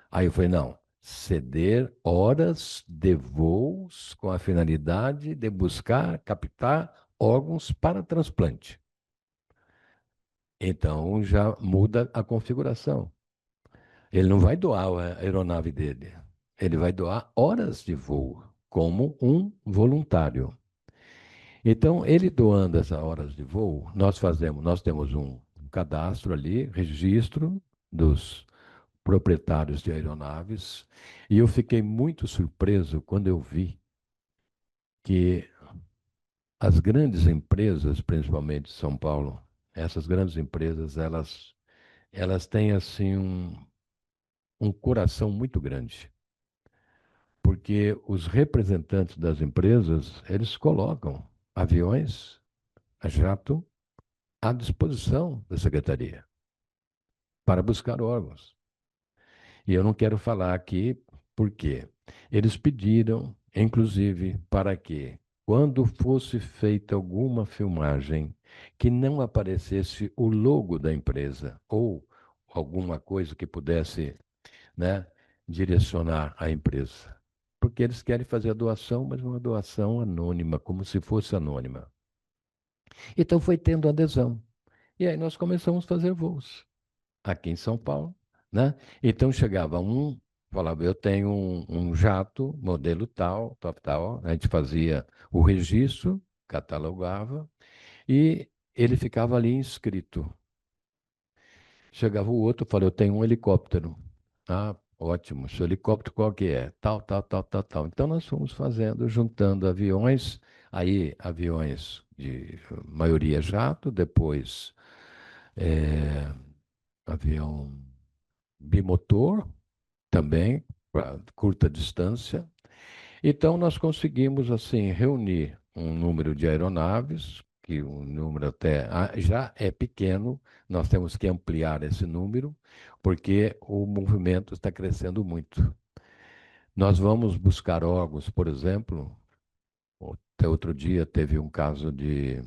Aí eu falei, não, ceder horas de voos com a finalidade de buscar, captar órgãos para transplante. Então já muda a configuração. Ele não vai doar a aeronave dele, ele vai doar horas de voo como um voluntário. Então, ele doando essas horas de voo, nós temos um cadastro ali, registro dos proprietários de aeronaves, e eu fiquei muito surpreso quando eu vi que as grandes empresas, principalmente de São Paulo, essas grandes empresas, elas têm assim um coração muito grande, porque os representantes das empresas, eles colocam aviões a jato à disposição da secretaria para buscar órgãos. E eu não quero falar aqui por quê. Eles pediram, inclusive, para que, quando fosse feita alguma filmagem, que não aparecesse o logo da empresa ou alguma coisa que pudesse, né, direcionar a empresa. Porque eles querem fazer a doação, mas uma doação anônima, como se fosse anônima. Então foi tendo adesão. E aí nós começamos a fazer voos aqui em São Paulo, né? Então chegava um, falava, eu tenho um jato, modelo tal, tal, tal. A gente fazia o registro, catalogava, e ele ficava ali inscrito. Chegava o outro, falei, eu tenho um helicóptero. Ah, ótimo, seu helicóptero qual que é? Tal, tal, tal, tal, tal. Então nós fomos fazendo, juntando aviões, aí aviões de maioria jato, depois avião bimotor, também, para curta distância. Então, nós conseguimos, assim, reunir um número de aeronaves, que o número até já é pequeno, nós temos que ampliar esse número, porque o movimento está crescendo muito. Nós vamos buscar órgãos, por exemplo, até outro dia teve um caso de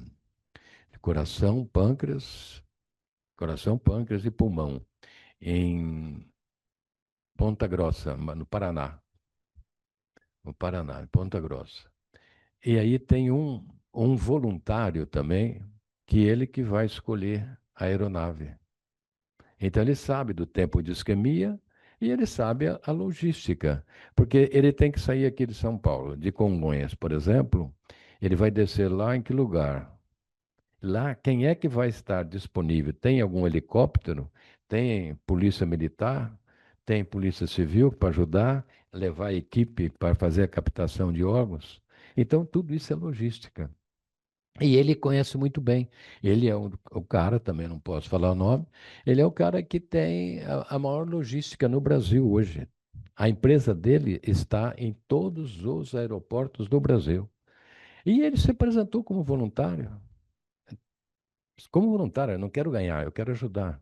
coração, pâncreas e pulmão, em Ponta Grossa, no Paraná. No Paraná, em Ponta Grossa. E aí tem um voluntário também, que ele que vai escolher a aeronave. Então ele sabe do tempo de isquemia e ele sabe a logística, porque ele tem que sair aqui de São Paulo, de Congonhas, por exemplo, ele vai descer lá em que lugar? Lá, quem é que vai estar disponível? Tem algum helicóptero? Tem polícia militar? Tem polícia civil para ajudar, levar a equipe para fazer a captação de órgãos? Então, tudo isso é logística. E ele conhece muito bem. Ele é o cara, também não posso falar o nome, ele é o cara que tem a maior logística no Brasil hoje. A empresa dele está em todos os aeroportos do Brasil. E ele se apresentou como voluntário. Como voluntário, eu não quero ganhar, eu quero ajudar.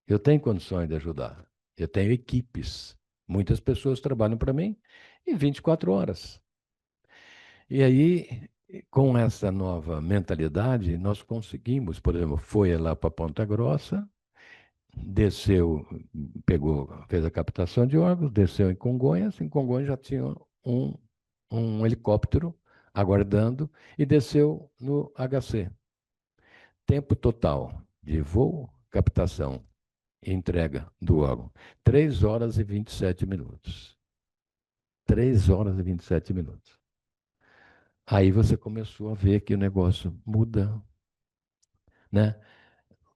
Eu tenho condições de ajudar. Eu tenho equipes. Muitas pessoas trabalham para mim em 24 horas. E aí, com essa nova mentalidade, nós conseguimos, por exemplo, foi lá para Ponta Grossa, desceu, pegou, fez a captação de órgãos, desceu em Congonhas já tinha um, um helicóptero aguardando e desceu no HC. Tempo total de voo, captação e entrega do órgão, 3 horas e 27 minutos. 3 horas e 27 minutos. Aí você começou a ver que o negócio muda, né?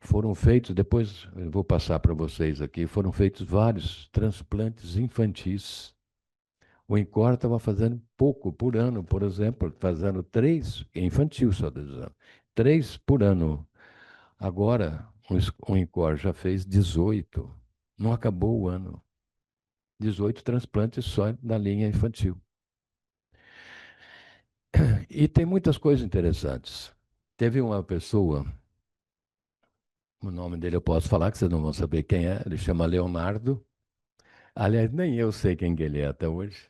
Foram feitos, depois eu vou passar para vocês aqui, foram feitos vários transplantes infantis. O INCOR estava fazendo pouco por ano, por exemplo, fazendo 3, infantil só, dizendo, 3 por ano. Agora, o INCOR já fez 18. Não acabou o ano. 18 transplantes só na linha infantil. E tem muitas coisas interessantes. Teve uma pessoa, o nome dele eu posso falar, que vocês não vão saber quem é, ele chama Leonardo. Aliás, nem eu sei quem que ele é até hoje.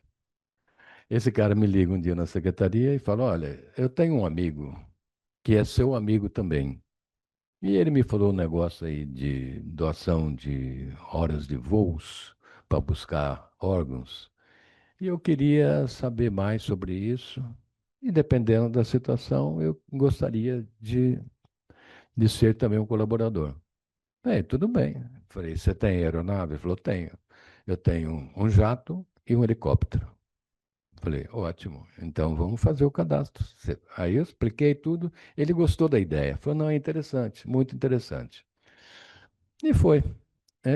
Esse cara me liga um dia na secretaria e fala: Olha, eu tenho um amigo que é seu amigo também. E ele me falou um negócio aí de doação de horas de voos para buscar órgãos. E eu queria saber mais sobre isso. E dependendo da situação, eu gostaria de ser também um colaborador. Bem, tudo bem. Falei, você tem aeronave? Ele falou, tenho. Eu tenho um jato e um helicóptero. Falei, ótimo. Então vamos fazer o cadastro. Aí eu expliquei tudo. Ele gostou da ideia. Falou, não, é interessante, muito interessante. E foi.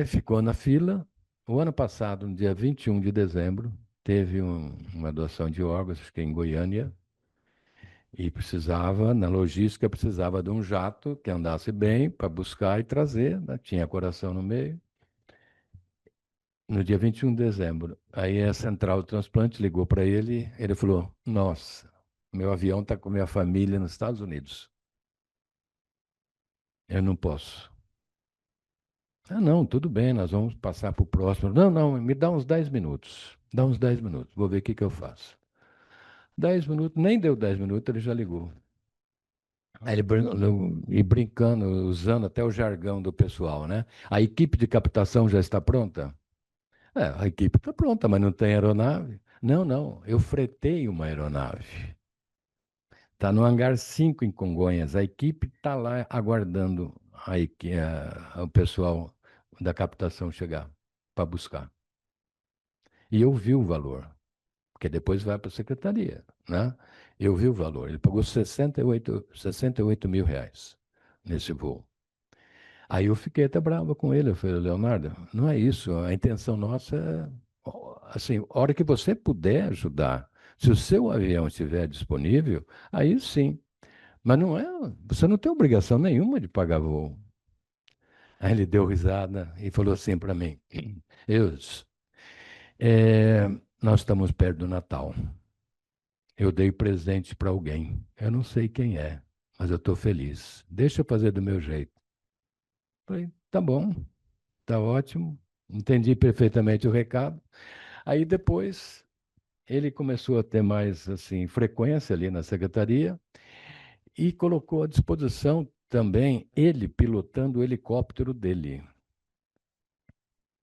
Ficou na fila. O ano passado, no dia 21 de dezembro, teve uma doação de órgãos, acho que em Goiânia, e precisava, na logística, precisava de um jato que andasse bem para buscar e trazer, né? Tinha coração no meio. No dia 21 de dezembro, aí a central do transplante ligou para ele, ele falou: Nossa, meu avião está com minha família nos Estados Unidos. Eu não posso. Ah, não, tudo bem, nós vamos passar para o próximo. Não, não, me dá uns 10 minutos. Dá uns 10 minutos, vou ver o que que eu faço. 10 minutos, nem deu 10 minutos, ele já ligou. Aí ele e brincando, usando até o jargão do pessoal, né? A equipe de captação já está pronta? A equipe está pronta, mas não tem aeronave? Não, não, eu fretei uma aeronave. Está no hangar 5 em Congonhas. A equipe está lá aguardando aí que o pessoal da captação chegar para buscar. E eu vi o valor, porque depois vai para a secretaria, né? Eu vi o valor. Ele pagou 68 mil reais nesse voo. Aí eu fiquei até bravo com ele. Eu falei, Leonardo, não é isso. A intenção nossa é, ó, assim, a hora que você puder ajudar, se o seu avião estiver disponível, aí sim. Mas não é, você não tem obrigação nenhuma de pagar voo. Aí ele deu risada e falou assim para mim, Eus, é, nós estamos perto do Natal. Eu dei presente para alguém. Eu não sei quem é, mas eu estou feliz. Deixa eu fazer do meu jeito. Falei, tá bom, tá ótimo. Entendi perfeitamente o recado. Aí depois ele começou a ter mais assim frequência ali na secretaria e colocou à disposição também ele pilotando o helicóptero dele.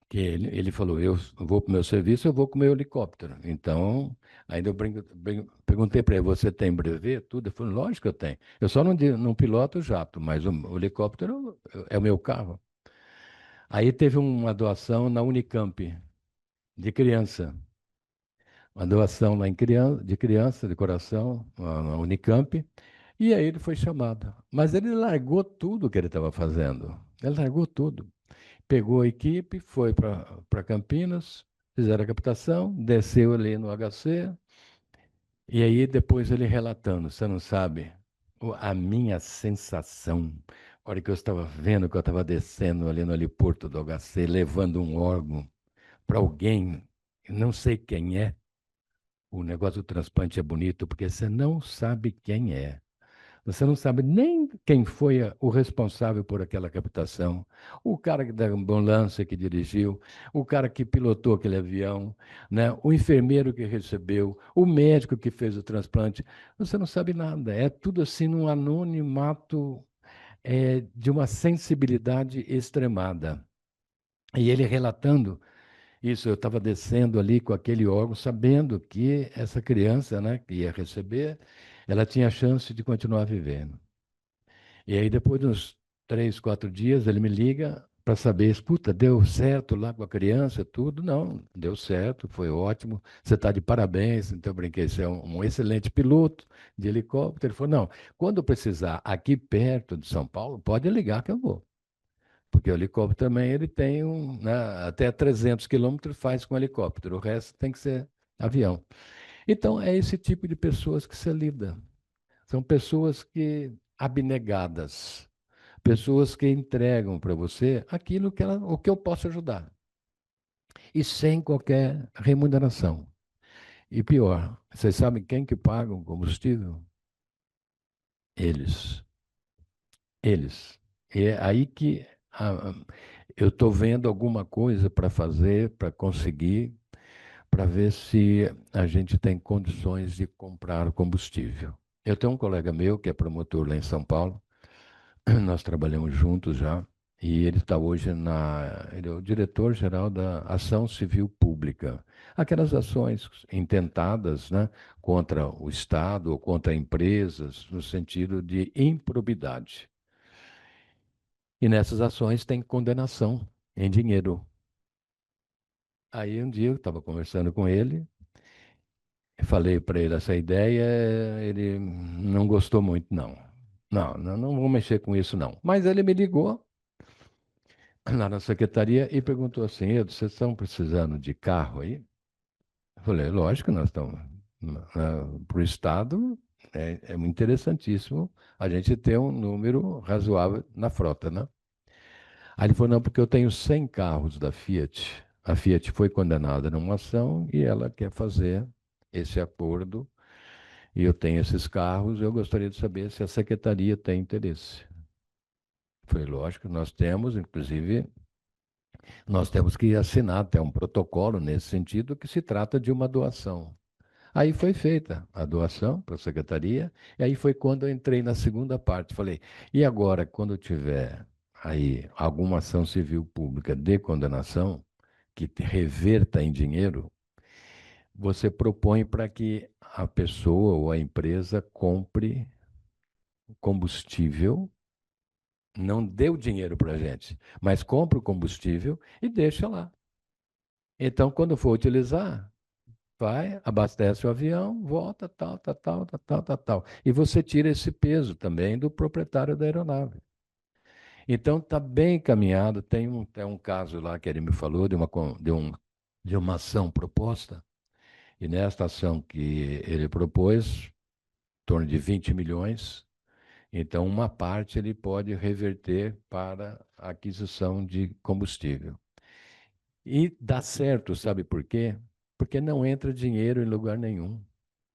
Que ele falou, eu vou para o meu serviço, eu vou com o meu helicóptero. Então, ainda eu perguntei para ele, você tem brevet, tudo? Ele falou, lógico que eu tenho. Eu só não piloto o jato, mas o helicóptero é o meu carro. Aí teve uma doação na Unicamp, de criança. Uma doação lá de criança, de coração, na Unicamp. E aí ele foi chamado. Mas ele largou tudo que ele estava fazendo. Ele largou tudo. Pegou a equipe, foi para Campinas, fizeram a captação, desceu ali no HC, e aí depois ele relatando, você não sabe, a minha sensação, a hora que eu estava vendo que eu estava descendo ali no heliporto do HC, levando um órgão para alguém, não sei quem é, o negócio do transplante é bonito, porque você não sabe quem é. Você não sabe nem quem foi o responsável por aquela captação, o cara da ambulância que dirigiu, o cara que pilotou aquele avião, né? O enfermeiro que recebeu, o médico que fez o transplante. Você não sabe nada. É tudo assim num anonimato de uma sensibilidade extremada. E ele relatando isso, eu estava descendo ali com aquele órgão, sabendo que essa criança, né, que ia receber, ela tinha chance de continuar vivendo. E aí, depois de uns 3, 4 dias, ele me liga para saber, escuta, deu certo lá com a criança, tudo? Não, deu certo, foi ótimo, você está de parabéns. Então eu brinquei, você é um excelente piloto de helicóptero. Ele falou, não, quando precisar aqui perto de São Paulo, pode ligar que eu vou. Porque o helicóptero também, ele tem né, até 300 quilômetros faz com helicóptero, o resto tem que ser avião. Então, é esse tipo de pessoas que você lida. São pessoas que abnegadas, pessoas que entregam para você aquilo o que eu posso ajudar, e sem qualquer remuneração. E pior, vocês sabem quem que paga o combustível? Eles. Eles. E é aí que eu estou vendo alguma coisa para fazer, para conseguir, para ver se a gente tem condições de comprar o combustível. Eu tenho um colega meu que é promotor lá em São Paulo. Nós trabalhamos juntos já, e ele está hoje ele é o diretor-geral da Ação Civil Pública. Aquelas ações intentadas, né, contra o Estado ou contra empresas, no sentido de improbidade. E nessas ações tem condenação em dinheiro. Aí um dia eu estava conversando com ele, falei para ele essa ideia, ele não gostou muito, não. Não, não, não vou mexer com isso, não. Mas ele me ligou lá na secretaria e perguntou assim: Edu, vocês estão precisando de carro aí? Eu falei: lógico que nós estamos. Para o Estado é muito interessantíssimo a gente ter um número razoável na frota, né? Aí ele falou: não, porque eu tenho 100 carros da Fiat. A Fiat foi condenada numa ação e ela quer fazer esse acordo. E eu tenho esses carros, eu gostaria de saber se a secretaria tem interesse. Foi lógico, nós temos, inclusive, nós temos que assinar até um protocolo nesse sentido que se trata de uma doação. Aí foi feita a doação para a secretaria, e aí foi quando eu entrei na segunda parte. Falei, e agora, quando tiver aí alguma ação civil pública de condenação, que reverta em dinheiro, você propõe para que a pessoa ou a empresa compre combustível, não deu dinheiro para a gente, mas compra o combustível e deixa lá. Então, quando for utilizar, vai, abastece o avião, volta, tal, tal, tal, tal, tal, tal, tal. E você tira esse peso também do proprietário da aeronave. Então, está bem encaminhado. Tem um caso lá que ele me falou de uma ação proposta, e nesta ação que ele propôs, em torno de 20 milhões, então uma parte ele pode reverter para a aquisição de combustível. E dá certo, sabe por quê? Porque não entra dinheiro em lugar nenhum.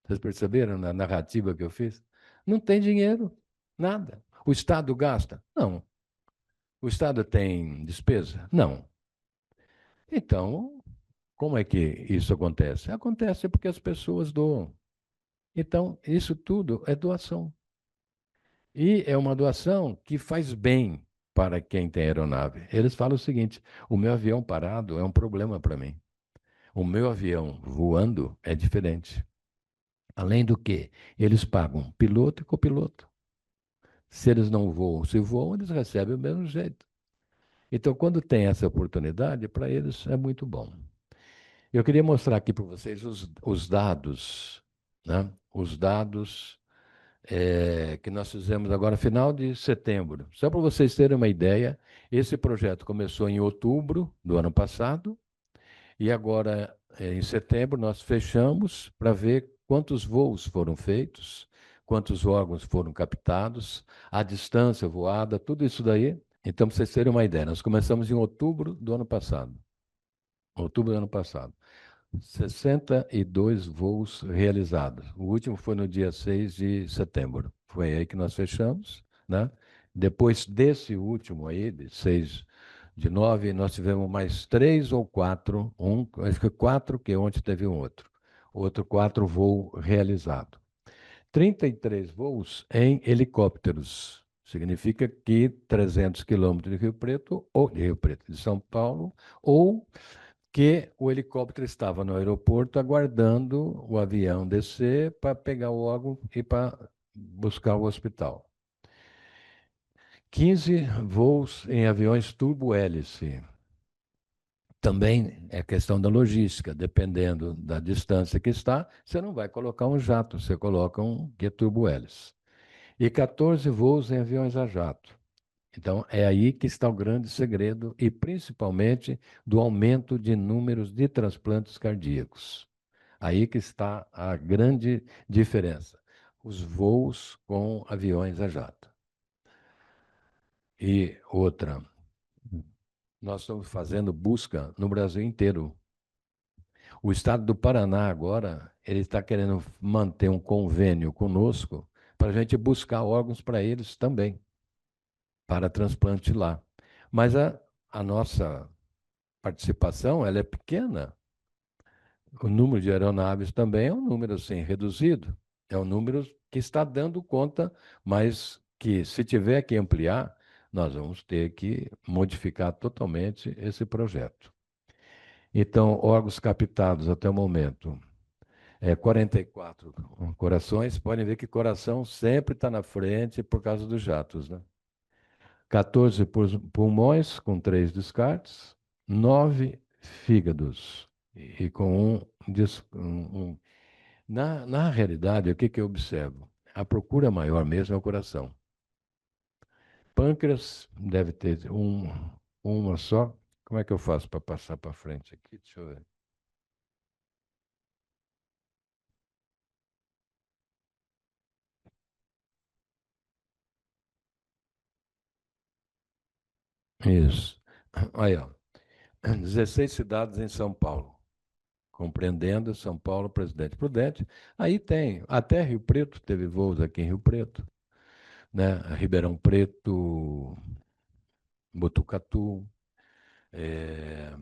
Vocês perceberam na narrativa que eu fiz? Não tem dinheiro, nada. O Estado gasta? Não. O Estado tem despesa? Não. Então, como é que isso acontece? Acontece porque as pessoas doam. Então, isso tudo é doação. E é uma doação que faz bem para quem tem aeronave. Eles falam o seguinte: o meu avião parado é um problema para mim. O meu avião voando é diferente. Além do que, eles pagam piloto e copiloto. Se eles não voam, se voam, eles recebem o mesmo jeito. Então, quando tem essa oportunidade, para eles é muito bom. Eu queria mostrar aqui para vocês os dados, né? Os dados que nós fizemos agora, final de setembro. Só para vocês terem uma ideia, esse projeto começou em outubro do ano passado e agora, em setembro, nós fechamos para ver quantos voos foram feitos, quantos órgãos foram captados, a distância voada, tudo isso daí. Então, para vocês terem uma ideia, nós começamos em outubro do ano passado. Outubro do ano passado. 62 voos realizados. O último foi no dia 6 de setembro. Foi aí que nós fechamos, né? Depois desse último aí, de 6 de 9, nós tivemos mais 3 ou 4, acho que 4, que ontem teve um outro 4 voo realizado. 33 voos em helicópteros. Significa que 300 quilômetros de Rio Preto, ou de Rio Preto, de São Paulo, ou que o helicóptero estava no aeroporto aguardando o avião descer para pegar o órgão e para buscar o hospital. 15 voos em aviões turbo-hélice. Também é questão da logística, dependendo da distância que está, você não vai colocar um jato, você coloca um que é turbo-hélice. E 14 voos em aviões a jato. Então, é aí que está o grande segredo e, principalmente, do aumento de números de transplantes cardíacos. Aí que está a grande diferença. Os voos com aviões a jato. E outra, nós estamos fazendo busca no Brasil inteiro. O estado do Paraná agora, ele está querendo manter um convênio conosco para a gente buscar órgãos para eles também, para transplante lá. Mas a nossa participação ela é pequena. O número de aeronaves também é um número assim, reduzido. É um número que está dando conta, mas que, se tiver que ampliar, nós vamos ter que modificar totalmente esse projeto. Então, órgãos captados até o momento, 44 corações. Podem ver que coração sempre está na frente por causa dos jatos, né? 14 pulmões, com 3 descartes, 9 fígados, e com Na realidade, o que, que eu observo? A procura maior mesmo é o coração. Pâncreas deve ter uma só. Como é que eu faço para passar para frente aqui? Deixa eu ver. Isso. Aí, ó. 16 cidades em São Paulo, compreendendo São Paulo, Presidente Prudente. Aí tem, até Rio Preto, teve voos aqui em Rio Preto, né? Ribeirão Preto, Botucatu, é,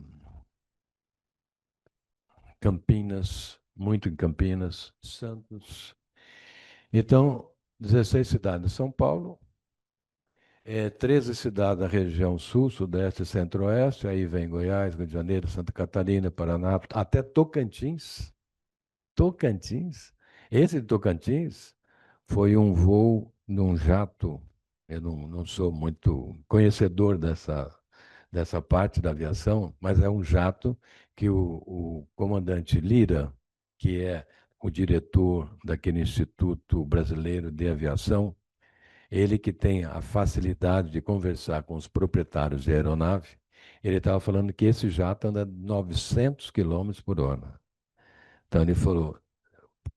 Campinas, muito em Campinas, Santos. Então, 16 cidades em São Paulo, 13 cidades da região sul, sudeste e centro-oeste, aí vem Goiás, Rio de Janeiro, Santa Catarina, Paraná, até Tocantins. Tocantins. Esse de Tocantins foi um voo num jato Eu não sou muito conhecedor dessa parte da aviação, mas é um jato que o comandante Lira, que é o diretor daquele Instituto Brasileiro de Aviação, ele que tem a facilidade de conversar com os proprietários de aeronave, ele estava falando que esse jato anda 900 quilômetros por hora. Então ele falou,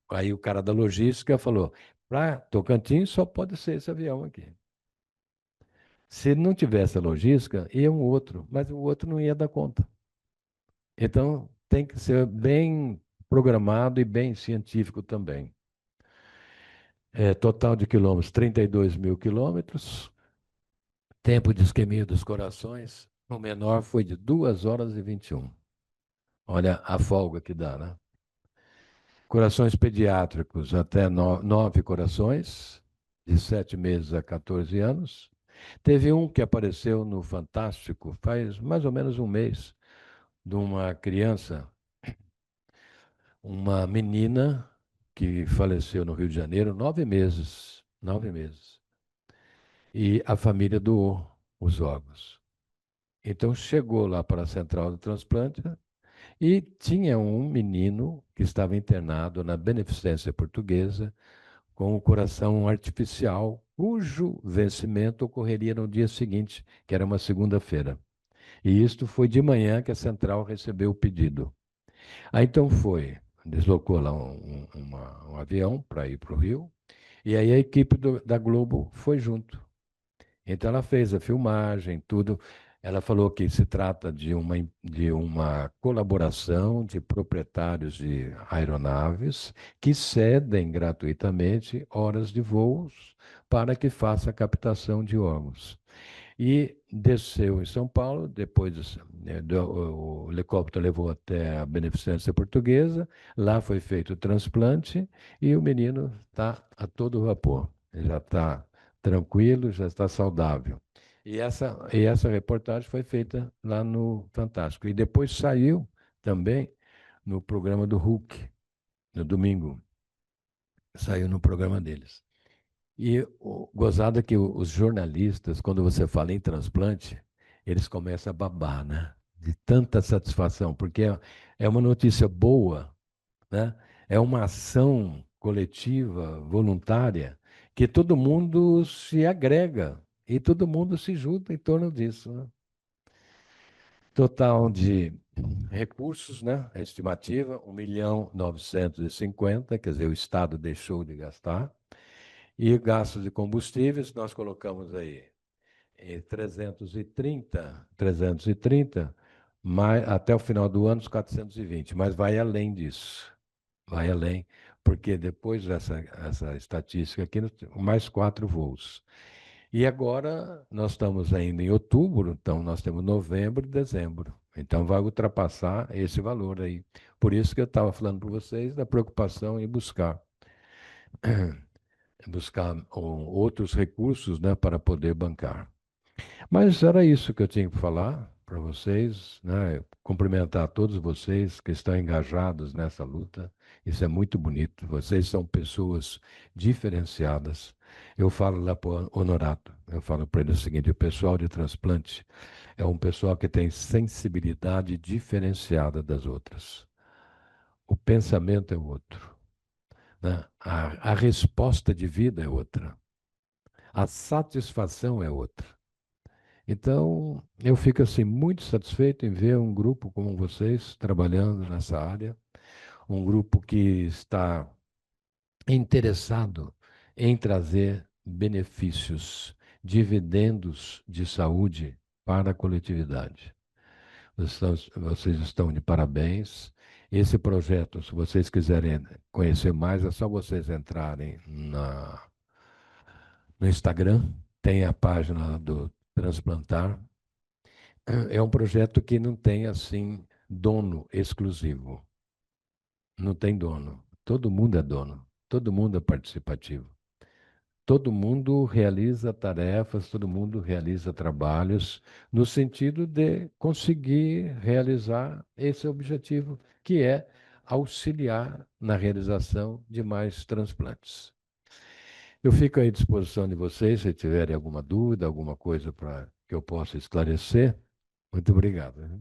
aí o cara da logística falou, para Tocantins só pode ser esse avião aqui. Se não tivesse a logística, ia um outro, mas o outro não ia dar conta. Então tem que ser bem programado e bem científico também. Total de quilômetros, 32 mil quilômetros. Tempo de isquemia dos corações, o menor foi de 2 horas e 21. Olha a folga que dá, né? Corações pediátricos, até 9 corações, de 7 meses a 14 anos. Teve um que apareceu no Fantástico faz mais ou menos um mês, de uma criança, uma menina que faleceu no Rio de Janeiro, 9 meses. 9 meses. E a família doou os órgãos. Então chegou lá para a central do transplante e tinha um menino que estava internado na Beneficência Portuguesa com o coração artificial, cujo vencimento ocorreria no dia seguinte, que era uma segunda-feira. E isto foi de manhã que a central recebeu o pedido. Aí então deslocou lá um avião para ir para o Rio, e aí a equipe da Globo foi junto. Então ela fez a filmagem, tudo. Ela falou que se trata de uma colaboração de proprietários de aeronaves que cedem gratuitamente horas de voos para que faça a captação de órgãos. E desceu em São Paulo, depois o helicóptero levou até a Beneficência Portuguesa, lá foi feito o transplante e o menino está a todo vapor. Ele já está tranquilo, já está saudável. E essa reportagem foi feita lá no Fantástico. E depois saiu também no programa do Hulk, no domingo. Saiu no programa deles. E gozado é que os jornalistas, quando você fala em transplante, eles começam a babar, né? De tanta satisfação, porque é uma notícia boa, né? É uma ação coletiva, voluntária, que todo mundo se agrega e todo mundo se junta em torno disso, né? Total de recursos, né? A estimativa, 1.950.000, quer dizer, o Estado deixou de gastar. E gastos de combustíveis, nós colocamos aí 330, até o final do ano, os 420, mas vai além disso. Vai além, porque depois dessa estatística aqui, mais 4 voos. E agora nós estamos ainda em outubro, então nós temos novembro e dezembro. Então vai ultrapassar esse valor aí. Por isso que eu estava falando para vocês da preocupação em buscar outros recursos, né, para poder bancar. Mas era isso que eu tinha que falar para vocês, né? Cumprimentar todos vocês que estão engajados nessa luta. Isso é muito bonito. Vocês são pessoas diferenciadas. Eu falo lá para o Honorato, eu falo para ele o seguinte: o pessoal de transplante é um pessoal que tem sensibilidade diferenciada das outras. O pensamento é outro, né? A resposta de vida é outra. A satisfação é outra. Então, eu fico assim muito satisfeito em ver um grupo como vocês trabalhando nessa área, um grupo que está interessado em trazer benefícios, dividendos de saúde para a coletividade. Vocês estão de parabéns. Esse projeto, se vocês quiserem conhecer mais, é só vocês entrarem no Instagram, tem a página do Transplantar. É um projeto que não tem, assim, dono exclusivo. Não tem dono. Todo mundo é dono. Todo mundo é participativo. Todo mundo realiza tarefas, todo mundo realiza trabalhos, no sentido de conseguir realizar esse objetivo, que é auxiliar na realização de mais transplantes. Eu fico aí à disposição de vocês, se tiverem alguma dúvida, alguma coisa para que eu possa esclarecer. Muito obrigado, né?